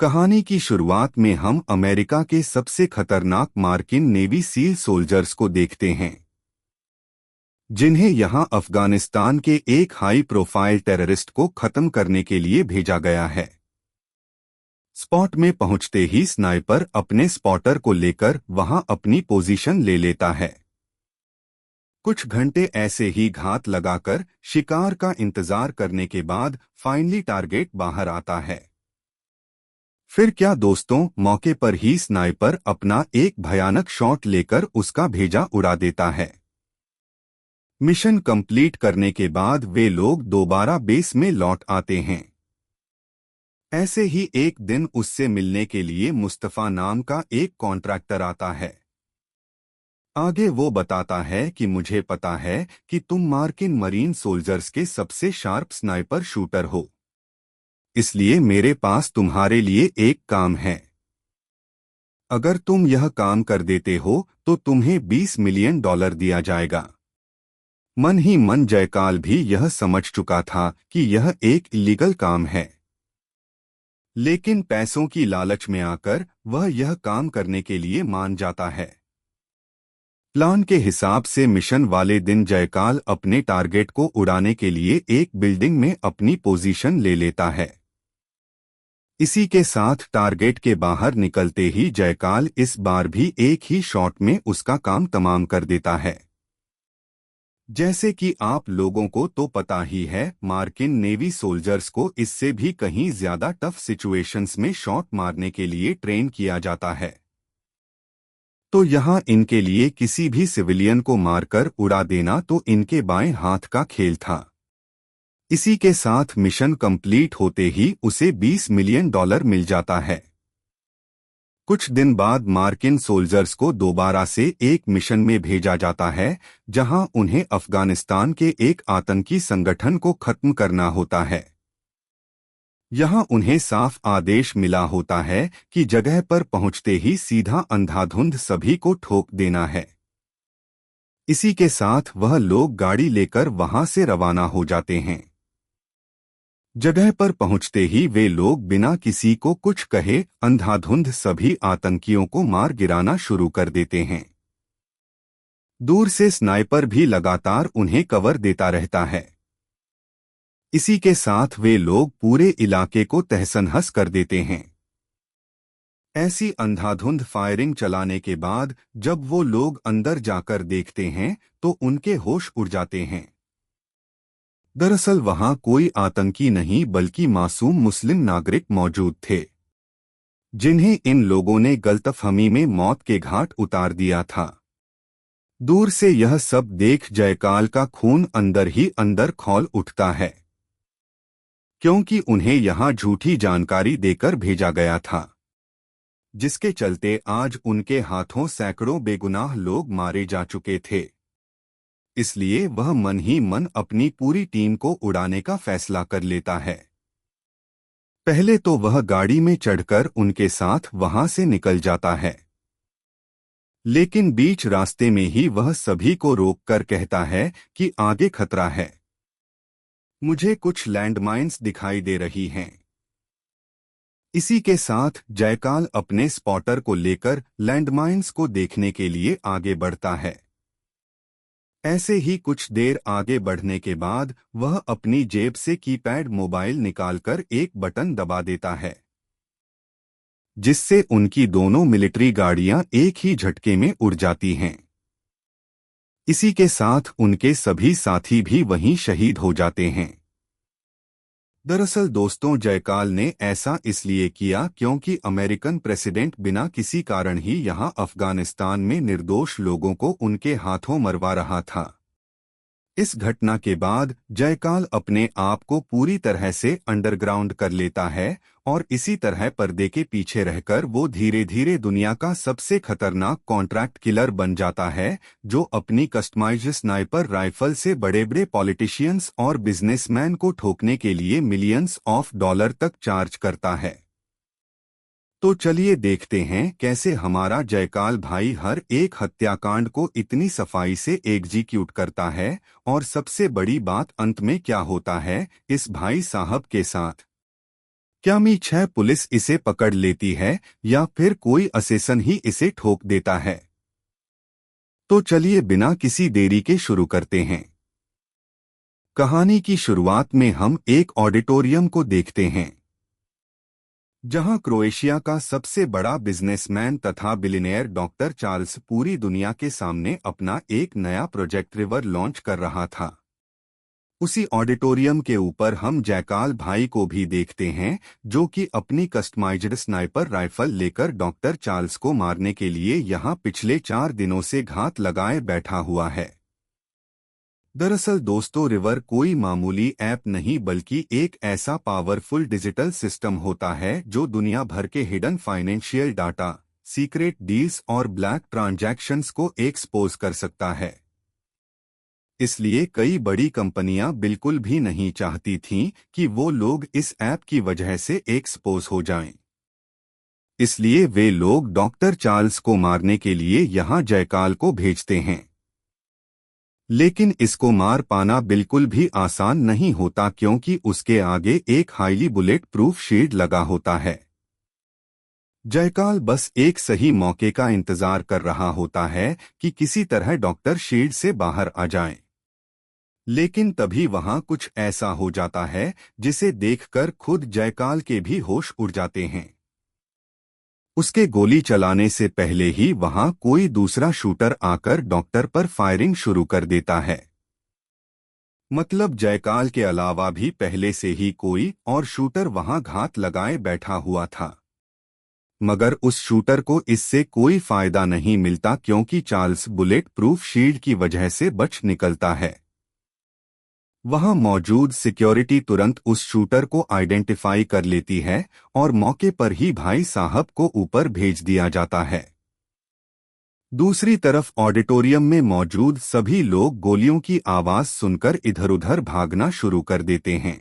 कहानी की शुरुआत में हम अमेरिका के सबसे खतरनाक मार्किन नेवी सील सोल्जर्स को देखते हैं, जिन्हें यहां अफगानिस्तान के एक हाई प्रोफाइल टेररिस्ट को खत्म करने के लिए भेजा गया है। स्पॉट में पहुंचते ही स्नाइपर अपने स्पॉटर को लेकर वहां अपनी पोजीशन ले लेता है। कुछ घंटे ऐसे ही घात लगाकर शिकार का इंतजार करने के बाद फाइनली टारगेट बाहर आता है। फिर क्या दोस्तों, मौके पर ही स्नाइपर अपना एक भयानक शॉट लेकर उसका भेजा उड़ा देता है। मिशन कंप्लीट करने के बाद वे लोग दोबारा बेस में लौट आते हैं। ऐसे ही एक दिन उससे मिलने के लिए मुस्तफा नाम का एक कॉन्ट्रैक्टर आता है। आगे वो बताता है कि मुझे पता है कि तुम मार्किन मरीन सोल्जर्स के सबसे शार्प स्नाइपर शूटर हो, इसलिए मेरे पास तुम्हारे लिए एक काम है। अगर तुम यह काम कर देते हो तो तुम्हें $20 मिलियन दिया जाएगा। मन ही मन जयकाल भी यह समझ चुका था कि यह एक इलीगल काम है, लेकिन पैसों की लालच में आकर वह यह काम करने के लिए मान जाता है। प्लान के हिसाब से मिशन वाले दिन जयकाल अपने टारगेट को उड़ाने के लिए एक बिल्डिंग में अपनी पोजीशन ले लेता है। इसी के साथ टारगेट के बाहर निकलते ही जयकाल इस बार भी एक ही शॉट में उसका काम तमाम कर देता है। जैसे कि आप लोगों को तो पता ही है, मार्किन नेवी सोल्जर्स को इससे भी कहीं ज्यादा टफ सिचुएशंस में शॉट मारने के लिए ट्रेन किया जाता है। तो यहाँ इनके लिए किसी भी सिविलियन को मारकर उड़ा देना तो इनके बाएं हाथ का खेल था। इसी के साथ मिशन कंप्लीट होते ही उसे $20 मिलियन मिल जाता है। कुछ दिन बाद मार्किन सोल्जर्स को दोबारा से एक मिशन में भेजा जाता है, जहां उन्हें अफगानिस्तान के एक आतंकी संगठन को खत्म करना होता है। यहां उन्हें साफ आदेश मिला होता है कि जगह पर पहुंचते ही सीधा अंधाधुंध सभी को ठोक देना है। इसी के साथ वह लोग गाड़ी लेकर वहां से रवाना हो जाते हैं। जगह पर पहुंचते ही वे लोग बिना किसी को कुछ कहे अंधाधुंध सभी आतंकियों को मार गिराना शुरू कर देते हैं। दूर से स्नाइपर भी लगातार उन्हें कवर देता रहता है। इसी के साथ वे लोग पूरे इलाके को तहस-नहस कर देते हैं। ऐसी अंधाधुंध फायरिंग चलाने के बाद जब वो लोग अंदर जाकर देखते हैं तो उनके होश उड़ जाते हैं। दरअसल वहां कोई आतंकी नहीं बल्कि मासूम मुस्लिम नागरिक मौजूद थे, जिन्हें इन लोगों ने गलतफहमी में मौत के घाट उतार दिया था। दूर से यह सब देख जयकाल का खून अंदर ही अंदर खौल उठता है, क्योंकि उन्हें यहां झूठी जानकारी देकर भेजा गया था, जिसके चलते आज उनके हाथों सैकड़ों बेगुनाह लोग मारे जा चुके थे। इसलिए वह मन ही मन अपनी पूरी टीम को उड़ाने का फैसला कर लेता है। पहले तो वह गाड़ी में चढ़कर उनके साथ वहां से निकल जाता है, लेकिन बीच रास्ते में ही वह सभी को रोककर कहता है कि आगे खतरा है। मुझे कुछ लैंडमाइंस दिखाई दे रही हैं। इसी के साथ जयकाल अपने स्पॉटर को लेकर लैंडमाइंस को देखने के लिए आगे बढ़ता है। ऐसे ही कुछ देर आगे बढ़ने के बाद वह अपनी जेब से कीपैड मोबाइल निकालकर एक बटन दबा देता है, जिससे उनकी दोनों मिलिट्री गाड़ियां एक ही झटके में उड़ जाती हैं। इसी के साथ उनके सभी साथी भी वहीं शहीद हो जाते हैं। दरअसल दोस्तों, जयकाल ने ऐसा इसलिए किया क्योंकि अमेरिकन प्रेसिडेंट बिना किसी कारण ही यहां अफगानिस्तान में निर्दोष लोगों को उनके हाथों मरवा रहा था। इस घटना के बाद जयकाल अपने आप को पूरी तरह से अंडरग्राउंड कर लेता है और इसी तरह पर्दे के पीछे रहकर वो धीरे धीरे दुनिया का सबसे खतरनाक कॉन्ट्रैक्ट किलर बन जाता है, जो अपनी कस्टमाइज्ड स्नाइपर राइफल से बड़े बड़े पॉलिटिशियंस और बिजनेसमैन को ठोकने के लिए मिलियंस ऑफ डॉलर तक चार्ज करता है। तो चलिए देखते हैं कैसे हमारा जयकाल भाई हर एक हत्याकांड को इतनी सफाई से एग्जीक्यूट करता है, और सबसे बड़ी बात अंत में क्या होता है इस भाई साहब के साथ। क्या मी 6 पुलिस इसे पकड़ लेती है या फिर कोई असेसन ही इसे ठोक देता है? तो चलिए बिना किसी देरी के शुरू करते हैं। कहानी की शुरुआत में हम एक ऑडिटोरियम को देखते हैं जहां क्रोएशिया का सबसे बड़ा बिजनेसमैन तथा बिलियनियर डॉक्टर चार्ल्स पूरी दुनिया के सामने अपना एक नया प्रोजेक्ट रिवर लॉन्च कर रहा था। उसी ऑडिटोरियम के ऊपर हम जयकाल भाई को भी देखते हैं जो कि अपनी कस्टमाइज्ड स्नाइपर राइफल लेकर डॉक्टर चार्ल्स को मारने के लिए यहां पिछले 4 दिनों से घात लगाए बैठा हुआ है। दरअसल दोस्तों, रिवर कोई मामूली ऐप नहीं बल्कि एक ऐसा पावरफुल डिजिटल सिस्टम होता है जो दुनिया भर के hidden financial data, secret deals और ब्लैक ट्रांजैक्शंस को एक्सपोज कर सकता है। इसलिए कई बड़ी कंपनियां बिल्कुल भी नहीं चाहती थीं कि वो लोग इस ऐप की वजह से एक्सपोज हो जाएं। इसलिए वे लोग डॉक्टर चार्ल्स को मारने के लिए यहां जयकाल को भेजते हैं। लेकिन इसको मार पाना बिल्कुल भी आसान नहीं होता क्योंकि उसके आगे एक हाईली बुलेट प्रूफ शील्ड लगा होता है। जयकाल बस एक सही मौके का इंतजार कर रहा होता है कि किसी तरह डॉक्टर शील्ड से बाहर आ जाए। लेकिन तभी वहां कुछ ऐसा हो जाता है जिसे देखकर खुद जयकाल के भी होश उड़ जाते हैं। उसके गोली चलाने से पहले ही वहां कोई दूसरा शूटर आकर डॉक्टर पर फायरिंग शुरू कर देता है। मतलब जयकाल के अलावा भी पहले से ही कोई और शूटर वहां घात लगाए बैठा हुआ था। मगर उस शूटर को इससे कोई फायदा नहीं मिलता क्योंकि चार्ल्स बुलेट प्रूफ शील्ड की वजह से बच निकलता है। वहां मौजूद सिक्योरिटी तुरंत उस शूटर को आइडेंटिफाई कर लेती है और मौके पर ही भाई साहब को ऊपर भेज दिया जाता है। दूसरी तरफ ऑडिटोरियम में मौजूद सभी लोग गोलियों की आवाज सुनकर इधर-उधर भागना शुरू कर देते हैं।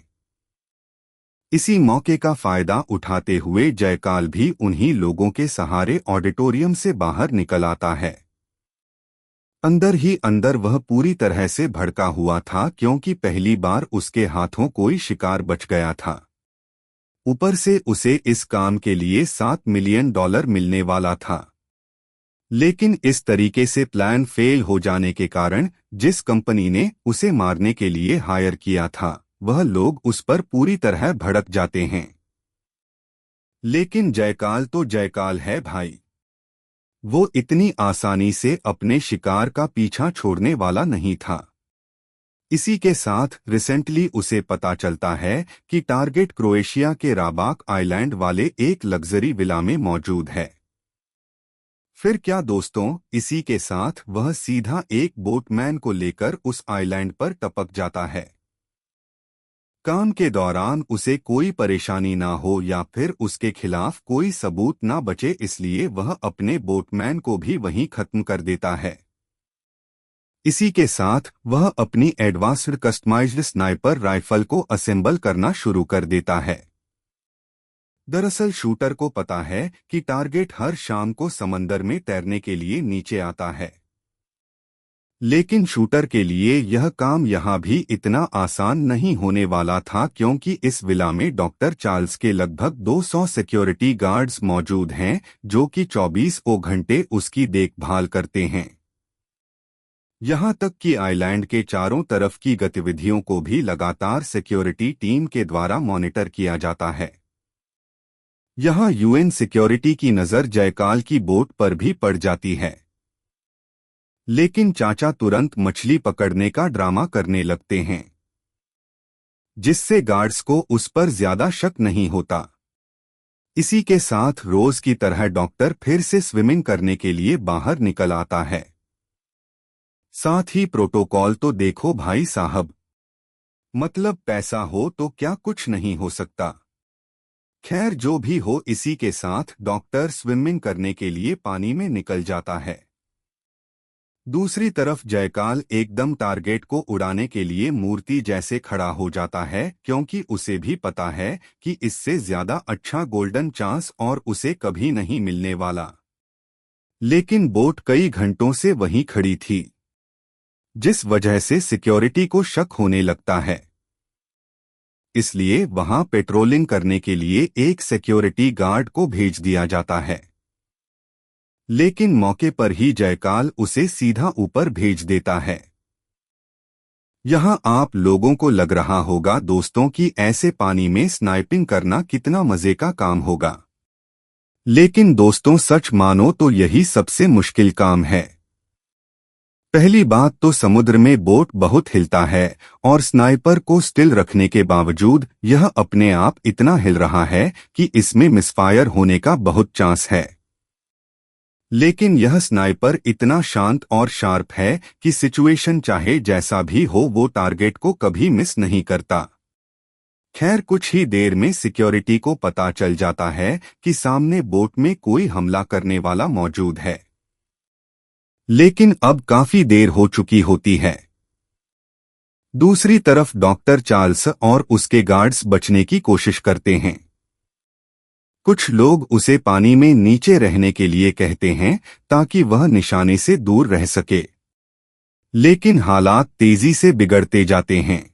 इसी मौके का फायदा उठाते हुए जयकाल भी उन्हीं लोगों के सहारे ऑडिटोरियम से बाहर निकल आता है। अंदर ही अंदर वह पूरी तरह से भड़का हुआ था क्योंकि पहली बार उसके हाथों कोई शिकार बच गया था। ऊपर से उसे इस काम के लिए $7 मिलियन मिलने वाला था। लेकिन इस तरीके से प्लान फेल हो जाने के कारण जिस कंपनी ने उसे मारने के लिए हायर किया था वह लोग उस पर पूरी तरह भड़क जाते हैं। लेकिन जयकाल तो जयकाल है भाई। वो इतनी आसानी से अपने शिकार का पीछा छोड़ने वाला नहीं था। इसी के साथ रिसेंटली उसे पता चलता है कि टारगेट क्रोएशिया के राबाक आइलैंड वाले एक लग्जरी विला में मौजूद है। फिर क्या दोस्तों, इसी के साथ वह सीधा एक बोटमैन को लेकर उस आइलैंड पर टपक जाता है। काम के दौरान उसे कोई परेशानी ना हो या फिर उसके खिलाफ कोई सबूत ना बचे, इसलिए वह अपने बोटमैन को भी वहीं खत्म कर देता है। इसी के साथ वह अपनी एडवांस्ड कस्टमाइज्ड स्नाइपर राइफल को असेंबल करना शुरू कर देता है। दरअसल शूटर को पता है कि टारगेट हर शाम को समंदर में तैरने के लिए नीचे आता है। लेकिन शूटर के लिए यह काम यहाँ भी इतना आसान नहीं होने वाला था क्योंकि इस विला में डॉक्टर चार्ल्स के लगभग 200 सिक्योरिटी गार्ड्स मौजूद हैं जो कि 24 घंटे उसकी देखभाल करते हैं। यहाँ तक कि आइलैंड के चारों तरफ की गतिविधियों को भी लगातार सिक्योरिटी टीम के द्वारा मॉनिटर किया जाता है। यहाँ यूएन सिक्योरिटी की नज़र जयकाल की बोट पर भी पड़ जाती है। लेकिन चाचा तुरंत मछली पकड़ने का ड्रामा करने लगते हैं जिससे गार्ड्स को उस पर ज्यादा शक नहीं होता। इसी के साथ रोज की तरह डॉक्टर फिर से स्विमिंग करने के लिए बाहर निकल आता है। साथ ही प्रोटोकॉल तो देखो भाई साहब, मतलब पैसा हो तो क्या कुछ नहीं हो सकता। खैर जो भी हो, इसी के साथ डॉक्टर स्विमिंग करने के लिए पानी में निकल जाता है। दूसरी तरफ जयकाल एकदम टारगेट को उड़ाने के लिए मूर्ति जैसे खड़ा हो जाता है क्योंकि उसे भी पता है कि इससे ज्यादा अच्छा गोल्डन चांस और उसे कभी नहीं मिलने वाला। लेकिन बोट कई घंटों से वहीं खड़ी थी जिस वजह से सिक्योरिटी को शक होने लगता है। इसलिए वहां पेट्रोलिंग करने के लिए एक सिक्योरिटी गार्ड को भेज दिया जाता है। लेकिन मौके पर ही जयकाल उसे सीधा ऊपर भेज देता है। यहां आप लोगों को लग रहा होगा दोस्तों कि ऐसे पानी में स्नाइपिंग करना कितना मजे का काम होगा। लेकिन दोस्तों सच मानो तो यही सबसे मुश्किल काम है। पहली बात तो समुद्र में बोट बहुत हिलता है और स्नाइपर को स्टिल रखने के बावजूद यह अपने आप इतना हिल रहा है कि इसमें मिसफायर होने का बहुत चांस है। लेकिन यह स्नाइपर इतना शांत और शार्प है कि सिचुएशन चाहे जैसा भी हो वो टारगेट को कभी मिस नहीं करता। खैर कुछ ही देर में सिक्योरिटी को पता चल जाता है कि सामने बोट में कोई हमला करने वाला मौजूद है। लेकिन अब काफी देर हो चुकी होती है। दूसरी तरफ डॉक्टर चार्ल्स और उसके गार्ड्स बचने की कोशिश करते हैं। कुछ लोग उसे पानी में नीचे रहने के लिए कहते हैं ताकि वह निशाने से दूर रह सके। लेकिन हालात तेजी से बिगड़ते जाते हैं।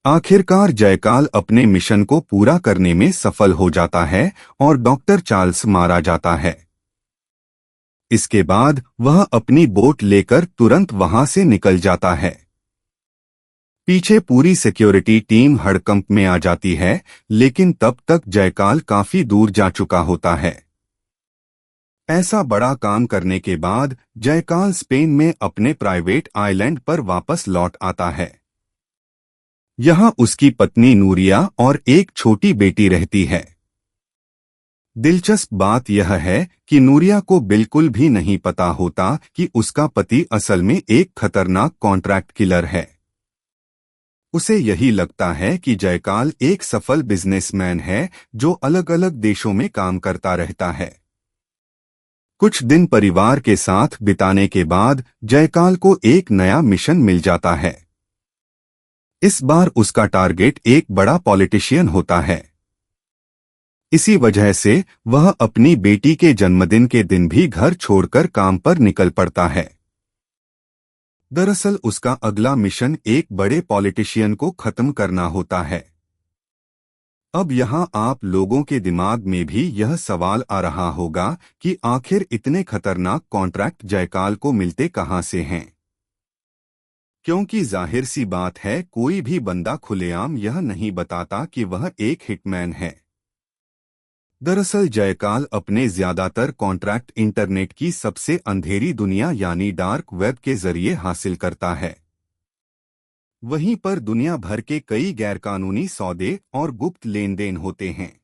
आखिरकार जयकाल अपने मिशन को पूरा करने में सफल हो जाता है और डॉक्टर चार्ल्स मारा जाता है। इसके बाद वह अपनी बोट लेकर तुरंत वहां से निकल जाता है। पीछे पूरी सिक्योरिटी टीम हड़कंप में आ जाती है, लेकिन तब तक जयकाल काफी दूर जा चुका होता है। ऐसा बड़ा काम करने के बाद जयकाल स्पेन में अपने प्राइवेट आइलैंड पर वापस लौट आता है। यहाँ उसकी पत्नी नूरिया और एक छोटी बेटी रहती है। दिलचस्प बात यह है कि नूरिया को बिल्कुल भी नहीं पता होता कि उसका पति असल में एक खतरनाक कॉन्ट्रैक्ट किलर है। उसे यही लगता है कि जयकाल एक सफल बिजनेसमैन है जो अलग अलग देशों में काम करता रहता है। कुछ दिन परिवार के साथ बिताने के बाद जयकाल को एक नया मिशन मिल जाता है। इस बार उसका टारगेट एक बड़ा पॉलिटिशियन होता है। इसी वजह से वह अपनी बेटी के जन्मदिन के दिन भी घर छोड़कर काम पर निकल पड़ता है। दरअसल उसका अगला मिशन एक बड़े पॉलिटिशियन को खत्म करना होता है। अब यहाँ आप लोगों के दिमाग में भी यह सवाल आ रहा होगा कि आखिर इतने खतरनाक कॉन्ट्रैक्ट जयकाल को मिलते कहाँ से हैं? क्योंकि जाहिर सी बात है कोई भी बंदा खुलेआम यह नहीं बताता कि वह एक हिटमैन है। दरअसल जयकाल अपने ज्यादातर कॉन्ट्रैक्ट इंटरनेट की सबसे अंधेरी दुनिया यानी डार्क वेब के जरिए हासिल करता है। वहीं पर दुनिया भर के कई गैरकानूनी सौदे और गुप्त लेन देन होते हैं।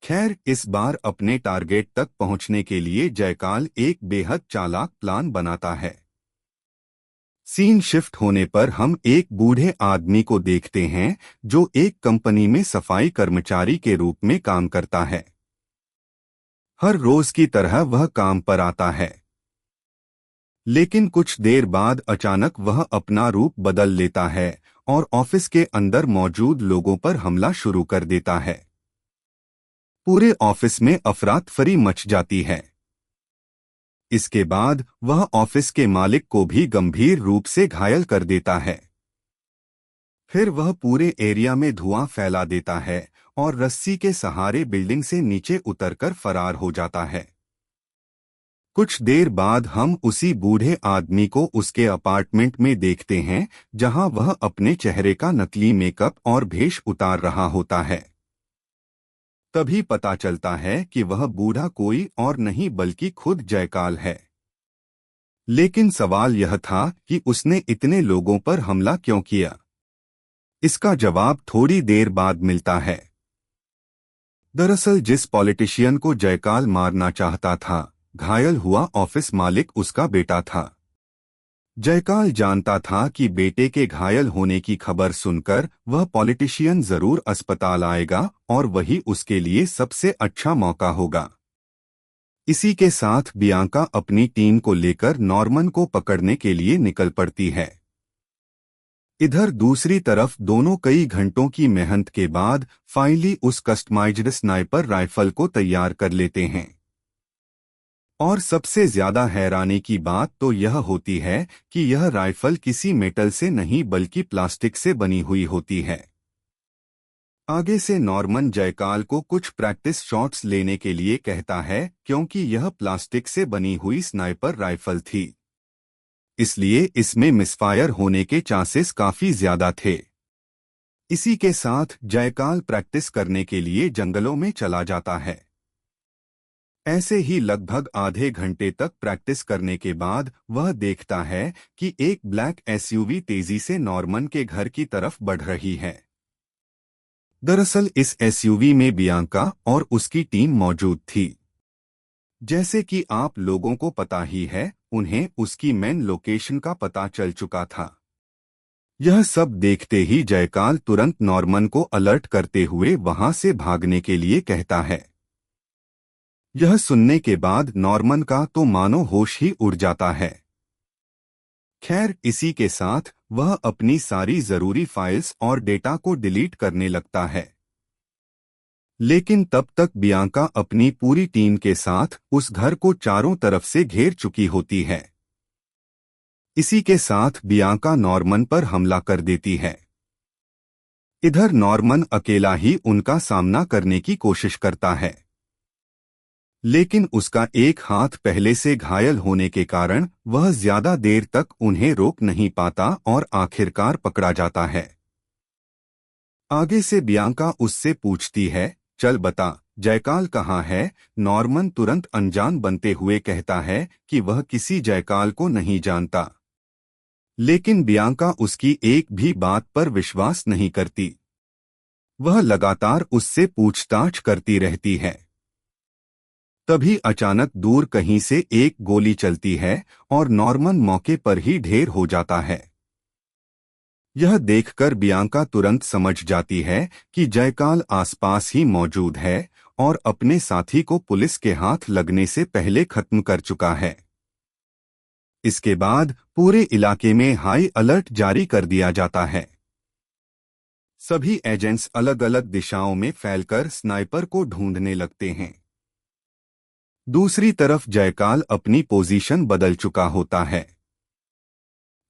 खैर इस बार अपने टारगेट तक पहुंचने के लिए जयकाल एक बेहद चालाक प्लान बनाता है। सीन शिफ्ट होने पर हम एक बूढ़े आदमी को देखते हैं जो एक कंपनी में सफाई कर्मचारी के रूप में काम करता है। हर रोज की तरह वह काम पर आता है। लेकिन कुछ देर बाद अचानक वह अपना रूप बदल लेता है और ऑफिस के अंदर मौजूद लोगों पर हमला शुरू कर देता है। पूरे ऑफिस में अफरा-तफरी मच जाती है। इसके बाद वह ऑफिस के मालिक को भी गंभीर रूप से घायल कर देता है। फिर वह पूरे एरिया में धुआं फैला देता है और रस्सी के सहारे बिल्डिंग से नीचे उतरकर फरार हो जाता है। कुछ देर बाद हम उसी बूढ़े आदमी को उसके अपार्टमेंट में देखते हैं जहां वह अपने चेहरे का नकली मेकअप और भेष उतार रहा होता है। तभी पता चलता है कि वह बूढ़ा कोई और नहीं बल्कि खुद जयकाल है। लेकिन सवाल यह था कि उसने इतने लोगों पर हमला क्यों किया। इसका जवाब थोड़ी देर बाद मिलता है। दरअसल जिस पॉलिटिशियन को जयकाल मारना चाहता था, घायल हुआ ऑफिस मालिक उसका बेटा था। जयकाल जानता था कि बेटे के घायल होने की खबर सुनकर वह पॉलिटिशियन जरूर अस्पताल आएगा और वही उसके लिए सबसे अच्छा मौका होगा। इसी के साथ बियांका अपनी टीम को लेकर नॉर्मन को पकड़ने के लिए निकल पड़ती है। इधर दूसरी तरफ दोनों कई घंटों की मेहनत के बाद फाइनली उस कस्टमाइज्ड स्नाइपर राइफल को तैयार कर लेते हैं। और सबसे ज्यादा हैरानी की बात तो यह होती है कि यह राइफल किसी मेटल से नहीं बल्कि प्लास्टिक से बनी हुई होती है। आगे से नॉर्मन जयकाल को कुछ प्रैक्टिस शॉट्स लेने के लिए कहता है क्योंकि यह प्लास्टिक से बनी हुई स्नाइपर राइफल थी, इसलिए इसमें मिसफायर होने के चांसेस काफी ज्यादा थे। इसी के साथ जयकाल प्रैक्टिस करने के लिए जंगलों में चला जाता है। ऐसे ही लगभग आधे घंटे तक प्रैक्टिस करने के बाद वह देखता है कि एक ब्लैक एसयूवी तेजी से नॉर्मन के घर की तरफ बढ़ रही है। दरअसल इस एसयूवी में बियांका और उसकी टीम मौजूद थी। जैसे कि आप लोगों को पता ही है, उन्हें उसकी मेन लोकेशन का पता चल चुका था। यह सब देखते ही जयकाल तुरंत नॉर्मन को अलर्ट करते हुए वहां से भागने के लिए कहता है। यह सुनने के बाद नॉर्मन का तो मानो होश ही उड़ जाता है। खैर, इसी के साथ वह अपनी सारी जरूरी फाइल्स और डेटा को डिलीट करने लगता है। लेकिन तब तक बियांका अपनी पूरी टीम के साथ उस घर को चारों तरफ से घेर चुकी होती है। इसी के साथ बियांका नॉर्मन पर हमला कर देती है। इधर नॉर्मन अकेला ही उनका सामना करने की कोशिश करता है, लेकिन उसका एक हाथ पहले से घायल होने के कारण वह ज्यादा देर तक उन्हें रोक नहीं पाता और आखिरकार पकड़ा जाता है। आगे से बियांका उससे पूछती है, चल बता, जयकाल कहाँ है? नॉर्मन तुरंत अनजान बनते हुए कहता है कि वह किसी जयकाल को नहीं जानता। लेकिन बियांका उसकी एक भी बात पर विश्वास नहीं करती। वह लगातार उससे पूछताछ करती रहती है। तभी अचानक दूर कहीं से एक गोली चलती है और नॉर्मन मौके पर ही ढेर हो जाता है। यह देखकर बियांका तुरंत समझ जाती है कि जयकाल आसपास ही मौजूद है और अपने साथी को पुलिस के हाथ लगने से पहले खत्म कर चुका है। इसके बाद पूरे इलाके में हाई अलर्ट जारी कर दिया जाता है। सभी एजेंट्स अलग अलग दिशाओं में फैलकर स्नाइपर को ढूंढने लगते हैं। दूसरी तरफ जयकाल अपनी पोजीशन बदल चुका होता है।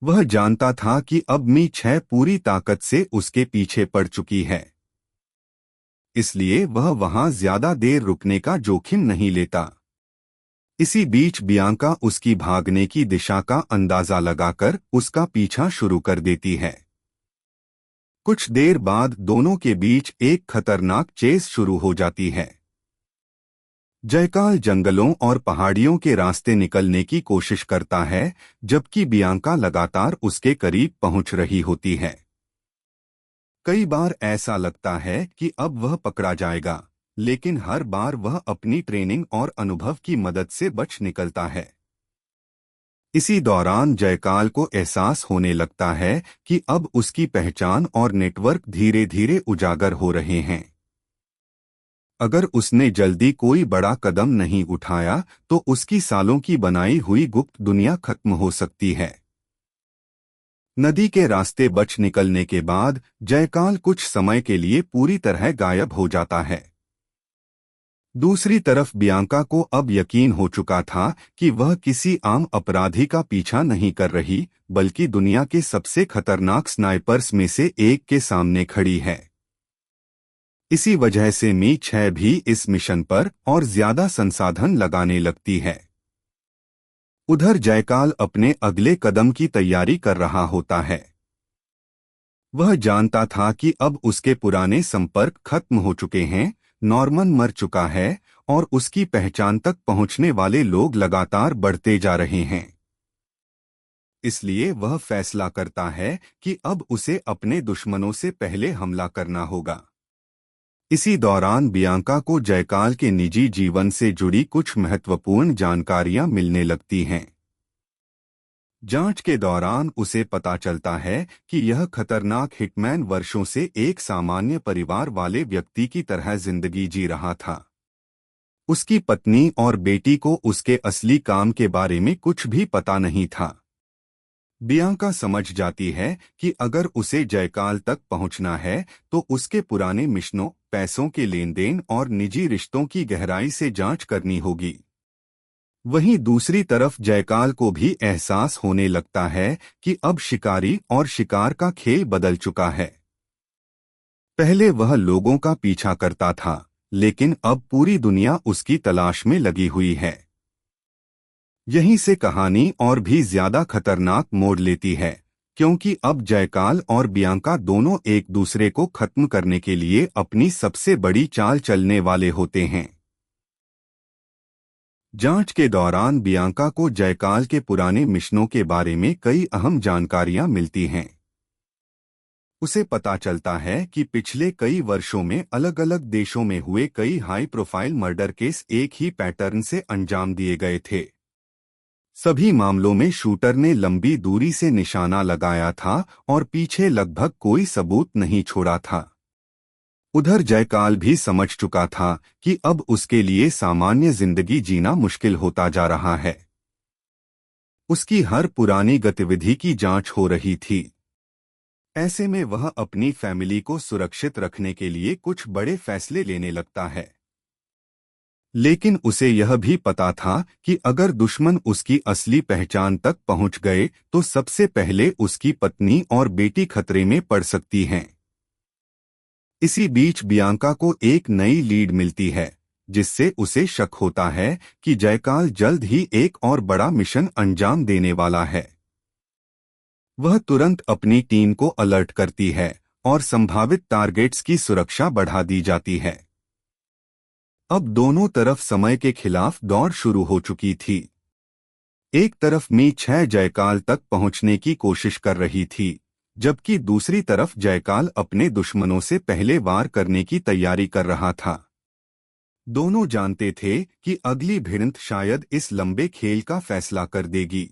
वह जानता था कि अब मी-6 पूरी ताकत से उसके पीछे पड़ चुकी है, इसलिए वह वहां ज्यादा देर रुकने का जोखिम नहीं लेता। इसी बीच बियांका उसकी भागने की दिशा का अंदाजा लगाकर उसका पीछा शुरू कर देती है। कुछ देर बाद दोनों के बीच एक खतरनाक चेस शुरू हो जाती है। जयकाल जंगलों और पहाड़ियों के रास्ते निकलने की कोशिश करता है, जबकि बियांका लगातार उसके करीब पहुंच रही होती है। कई बार ऐसा लगता है कि अब वह पकड़ा जाएगा, लेकिन हर बार वह अपनी ट्रेनिंग और अनुभव की मदद से बच निकलता है। इसी दौरान जयकाल को एहसास होने लगता है कि अब उसकी पहचान और नेटवर्क धीरे धीरे उजागर हो रहे हैं। अगर उसने जल्दी कोई बड़ा कदम नहीं उठाया तो उसकी सालों की बनाई हुई गुप्त दुनिया खत्म हो सकती है। नदी के रास्ते बच निकलने के बाद जयकाल कुछ समय के लिए पूरी तरह गायब हो जाता है। दूसरी तरफ बियांका को अब यकीन हो चुका था कि वह किसी आम अपराधी का पीछा नहीं कर रही, बल्कि दुनिया के सबसे खतरनाक स्नाइपर्स में से एक के सामने खड़ी है। इसी वजह से मी-6 भी इस मिशन पर और ज्यादा संसाधन लगाने लगती है। उधर जयकाल अपने अगले कदम की तैयारी कर रहा होता है। वह जानता था कि अब उसके पुराने संपर्क खत्म हो चुके हैं, नॉर्मन मर चुका है और उसकी पहचान तक पहुंचने वाले लोग लगातार बढ़ते जा रहे हैं। इसलिए वह फैसला करता है कि अब उसे अपने दुश्मनों से पहले हमला करना होगा। इसी दौरान बियांका को जयकाल के निजी जीवन से जुड़ी कुछ महत्वपूर्ण जानकारियां मिलने लगती हैं। जांच के दौरान उसे पता चलता है कि यह खतरनाक हिटमैन वर्षों से एक सामान्य परिवार वाले व्यक्ति की तरह जिंदगी जी रहा था। उसकी पत्नी और बेटी को उसके असली काम के बारे में कुछ भी पता नहीं था। बियांका समझ जाती है कि अगर उसे जयकाल तक पहुंचना है तो उसके पुराने मिशनों, पैसों के लेन देन और निजी रिश्तों की गहराई से जांच करनी होगी। वहीं दूसरी तरफ जयकाल को भी एहसास होने लगता है कि अब शिकारी और शिकार का खेल बदल चुका है। पहले वह लोगों का पीछा करता था, लेकिन अब पूरी दुनिया उसकी तलाश में लगी हुई है। यहीं से कहानी और भी ज्यादा खतरनाक मोड़ लेती है, क्योंकि अब जयकाल और बियांका दोनों एक दूसरे को खत्म करने के लिए अपनी सबसे बड़ी चाल चलने वाले होते हैं। जांच के दौरान बियांका को जयकाल के पुराने मिशनों के बारे में कई अहम जानकारियां मिलती हैं। उसे पता चलता है कि पिछले कई वर्षों में अलग अलग देशों में हुए कई हाई प्रोफाइल मर्डर केस एक ही पैटर्न से अंजाम दिए गए थे। सभी मामलों में शूटर ने लंबी दूरी से निशाना लगाया था और पीछे लगभग कोई सबूत नहीं छोड़ा था। उधर जयकाल भी समझ चुका था कि अब उसके लिए सामान्य जिंदगी जीना मुश्किल होता जा रहा है। उसकी हर पुरानी गतिविधि की जांच हो रही थी। ऐसे में वह अपनी फैमिली को सुरक्षित रखने के लिए कुछ बड़े फैसले लेने लगता है। लेकिन उसे यह भी पता था कि अगर दुश्मन उसकी असली पहचान तक पहुंच गए तो सबसे पहले उसकी पत्नी और बेटी खतरे में पड़ सकती हैं। इसी बीच बियांका को एक नई लीड मिलती है, जिससे उसे शक होता है कि जयकाल जल्द ही एक और बड़ा मिशन अंजाम देने वाला है। वह तुरंत अपनी टीम को अलर्ट करती है और संभावित टारगेट्स की सुरक्षा बढ़ा दी जाती है। अब दोनों तरफ समय के खिलाफ दौड़ शुरू हो चुकी थी। एक तरफ मी 6 जयकाल तक पहुंचने की कोशिश कर रही थी, जबकि दूसरी तरफ जयकाल अपने दुश्मनों से पहले वार करने की तैयारी कर रहा था। दोनों जानते थे कि अगली भिड़ंत शायद इस लंबे खेल का फैसला कर देगी।